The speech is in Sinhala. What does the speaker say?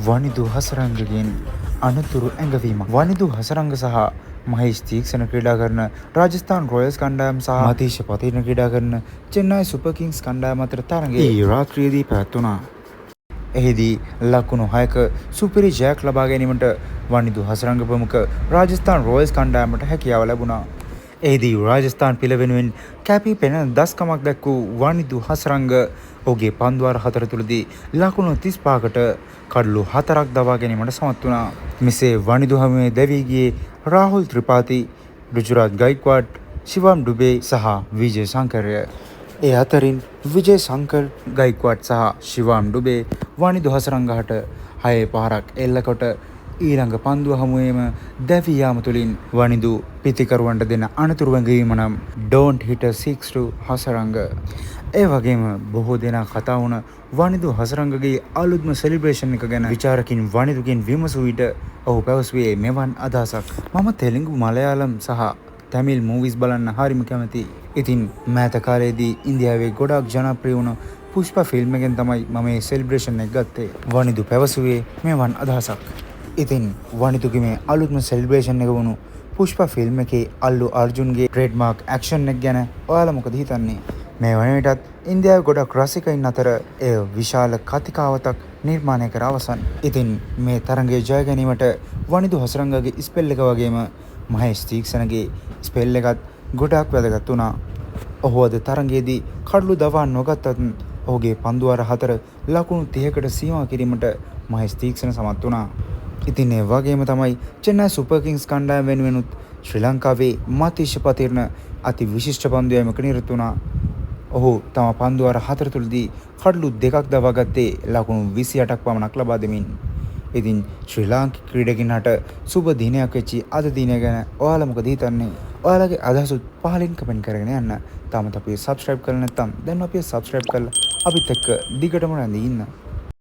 වනිදු හසරංගගෙන් අනතුරු ඇඟවීම. වනිදු හසරංග සහ මහේෂ් තීක්ෂණ ක්‍රීඩා කරන රාජස්ථාන් රොයල්ස් කණ්ඩායම සහ මතීෂ පතිරණ ක්‍රීඩා කරන චෙන්නයි සුපර් කිංස් කණ්ඩායම අතර තරගය රාත්‍රියේදී පැවැත්වුණා. එහිදී ලකුණු 6ක සුපිරි ජයක් ලබා ගැනීමට වනිදු හසරංග ප්‍රමුඛ රාජස්ථාන් රොයල්ස් කණ්ඩායමට හැකියාව ලැබුණා. එහිදී රාජස්ථාන් පිළ වෙනුවෙන් කැපී පෙනෙන දස්කමක් දැක්වූ වනිදු හසරංග ඔහුගේ පන්දුවාර 4 තුළදී ලකුණු 35කට කඩලු 4ක් දවා ගැනීමට සමත් වුණා. මෙසේ වනිදු හමුවේ දැවී ගියේ රාහුල් ත්‍රිපාති, ඍජුරාජ් ගයික්වාඩ්, ශිවම් ඩුබේ සහ විජය ශංකරය. ඒ අතරින් විජය ශංකර්, ගයික්වාඩ් සහ ශිවම් ඩුබේ වනිදු හසරංගහට 6 පහරක් එල්ලකොට ඊළඟ පන්දුව හමුවේම දැවී යාම තුළින් වනිදු පිතිකරුවන්ට දෙන අනතුරු වැඟවීම නම් ඩෝන්ට් හිට 6 to හසරංග. ඒ වගේම බොහෝ දෙනා කතා වුණ වනිදු හසරංගගේ අලුත්ම සෙලිබ්‍රේෂන් එක ගැන විචාරකින් වනිදුගෙන් විමසූ විට ඔහු පැවසුවේ මෙවන් අදහසක්. මම තෙලිඟු, මලයාලම් සහ තමිල් මූවිස් බලන්න හරිම කැමතියි. ඉතින් මෑත කාලයේදී ඉන්දියාවේ ගොඩාක් ජනප්‍රිය වුණ පුෂ්පා ෆිල්ම් එකෙන් තමයි මම මේ සෙලිබ්‍රේෂන් එක ගත්තේ. වනිදු පැවසුවේ මෙවන් අදහසක්. ඉතින් වනිදුගේ මේ අලුත්ම සෙලිබ්‍රේෂන් එක වුණු පුෂ්පා ෆිල්ම් එකේ අල්ලු අර්ජුන්ගේ ට්‍රේඩ්මාර්ක් ඇක්ෂන් එක ගැන ඔයාලා මොකද හිතන්නේ? මේ වන විටත් ඉන්දියාවේ ගොඩක් රසිකයින් අතර එය විශාල කතිකාවතක් නිර්මාණය කර අවසන්. ඉතින් මේ තරගයේ ජය ගැනීමට වනිදු හසරංගගේ ස්පෙල් එක වගේම මහේෂ් තීක්ෂණගේ ස්පෙල් එකත් ගොඩාක් වැදගත් වුණා. ඔහු අද තරගයේදී කඩලු දවා නොගත්තත් ඔහුගේ පන්දුවාර 4 ලකුණු 30කට සීමා කිරීමට මහේෂ් තීක්ෂණ සමත් වුණා. ඉතින් ඒ වගේම තමයි චෙන්නයි සුපර් කිංස් කණ්ඩායම වෙනුවෙනුත් ශ්‍රී ලංකාවේ මතීෂ පතිරණ අති විශිෂ්ට පන්දුවීමක නිරත වුණා. ඔහු තම පන්දුවාර 4 තුළදී කඩලු 2ක් දවා ගත්තේ ලකුණු 28ක් පමණක් ලබා දෙමින්. ඉතින් ශ්‍රී ලාංකික ක්‍රීඩකින්ට සුබ දිනයක් වෙච්චි අද දිනය ගැන ඔයාලා මොකද හිතන්නේ? ඔයාලගේ අදහසුත් පහලින් කමෙන්ට් කරගෙන යන්න. තාමත් අපි සබ්ස්ක්‍රයිබ් කරලා නැත්නම් දැන් අපි සබ්ස්ක්‍රයිබ් කරලා අපිත් එක්ක දිගටම රැඳී ඉන්න.